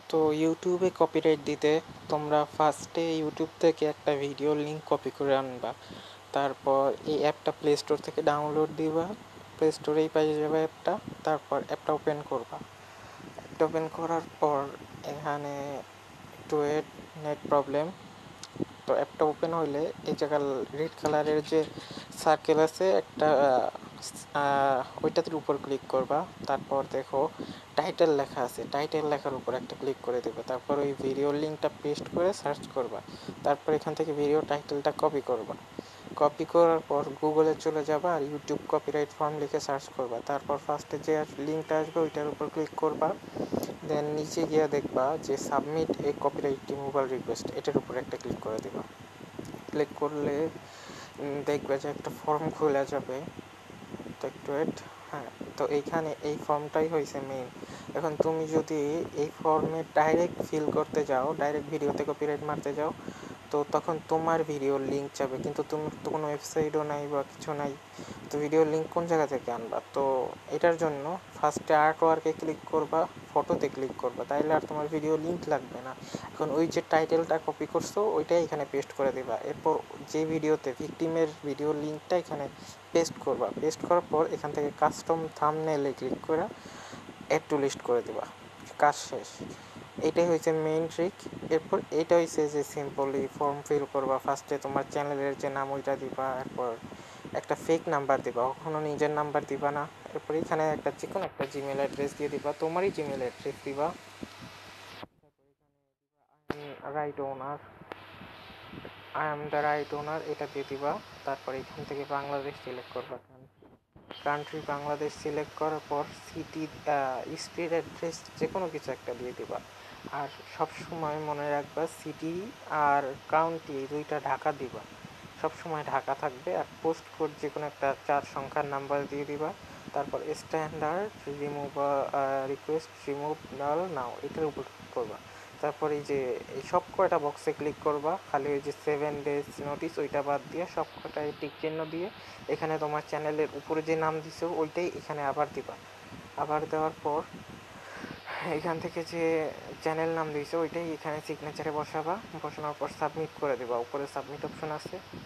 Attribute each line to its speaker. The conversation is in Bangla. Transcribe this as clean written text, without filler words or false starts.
Speaker 1: তো ইউটিউবে কপিরাইট দিতে তোমরা ফার্স্টে ইউটিউব থেকে একটা ভিডিও লিঙ্ক কপি করে আনবা। তারপর এই অ্যাপটা প্লে স্টোর থেকে ডাউনলোড দিবা, প্লে স্টোরেই পেয়ে যাবে অ্যাপটা। তারপর অ্যাপটা ওপেন করবা। অ্যাপটা ওপেন করার পর এখানে একটু নেট প্রবলেম। তো অ্যাপটা ওপেন হইলে এই জায়গায় রেড কালারের যে সার্কেল আছে একটা, ওইটাতে উপর ক্লিক করবা। তারপর দেখো টাইটেল লেখা আছে, টাইটেল লেখার উপর একটা ক্লিক করে দেবে। তারপর ওই ভিডিওর লিঙ্কটা পেস্ট করে সার্চ করবা। তারপর এখান থেকে ভিডিও টাইটেলটা কপি করবা। কপি করার পর গুগলে চলে যাবা আর ইউটিউব কপিরাইট ফর্ম লিখে সার্চ করবা। তারপর ফার্স্টে যে লিঙ্কটা আসবে ওইটার উপর ক্লিক করবা। দেন নিচে গিয়ে দেখবা যে সাবমিট এ কপিরাইট রিমুভাল রিকোয়েস্ট, এটার উপর একটা ক্লিক করে দিবা। ক্লিক করলে দেখবে যে একটা ফর্ম খুলে যাবে। তো একটু ওয়েট। হ্যাঁ, তো এইখানে এই ফর্মটাই হয়েছে মেইন। এখন তুমি যদি এই ফর্মে ডাইরেক্ট ফিল করতে যাও, ডাইরেক্ট ভিডিওতে কপিরাইট মারতে যাও, তো তখন তোমার ভিডিওর লিঙ্ক যাবে, কিন্তু তোমার তো কোনো ওয়েবসাইটও নাই বা কিছু নাই। তো ভিডিওর লিঙ্ক কোন জায়গা থেকে আনবা? তো এটার জন্য ফার্স্টে আর্ট ওয়ার্কে ক্লিক করবা, ফটোতে ক্লিক করবা, তাইলে আর তোমার ভিডিও লিঙ্ক লাগবে না। এখন ওই যে টাইটেলটা কপি করছো ওইটাই এখানে পেস্ট করে দিবা। এরপর যে ভিডিওতে ভিকটিমের ভিডিওর লিঙ্কটা এখানে পেস্ট করবা। পেস্ট করার পর এখান থেকে কাস্টম থাম্বনেইলে ক্লিক করে অ্যাড টু লিস্ট করে দিবা। কাজ শেষ। এটাই হয়েছে মেইন ট্রিক। এরপর এটা হয়েছে যে সিম্পলি ফর্ম ফিল করবা। ফার্স্টে তোমার চ্যানেলের যে নাম ওইটা দিবা, এরপর একটা ফেক নাম্বার দিবা, কখনো নিজের নাম্বার দিবা না। এরপর এখানে একটা যে কোনো একটা জিমেল অ্যাড্রেস দিয়ে দিবা, তোমারই জিমেল অ্যাড্রেস দিবা। Right owner, I am the right owner, এটা দিয়ে দিবা। তারপর এখান থেকে বাংলাদেশ সিলেক্ট করবা। কান্ট্রি বাংলাদেশ সিলেক্ট করার পর সিটি, স্ট্রিট অ্যাড্রেস যে কোনো কিছু একটা দিয়ে দিবা। আর সব সময় মনে রাখবা সিটি আর কাউন্টি এই দুইটা ঢাকা দিবা, সব সময় ঢাকা থাকবে। আর পোস্ট কোড যে কোনো একটা 4 সংখ্যার নাম্বার দিয়ে দিবা। তারপর স্ট্যান্ডার্ড রিমুভ রিকোয়েস্ট রিমুভ নাও, এটার উপর ক্লিক করবা। তারপর এই যে এই সব কয়টা বক্সে ক্লিক করবা, খালি ওই যে 7 ডেজ নোটিস ওইটা বাদ দিয়ে সব কটায় টিক চিহ্ন দিয়ে এখানে তোমার চ্যানেলের উপরে যে নাম দিছো ওইটাই এখানে আবার দিবা। আবার দেওয়ার পর এখান থেকে যে চ্যানেল নাম দিয়েছে ওইটাই এখানে সিগনেচারে বসাবা। বসানোর পর সাবমিট করে দেবা। উপরে সাবমিট অপশন আছে,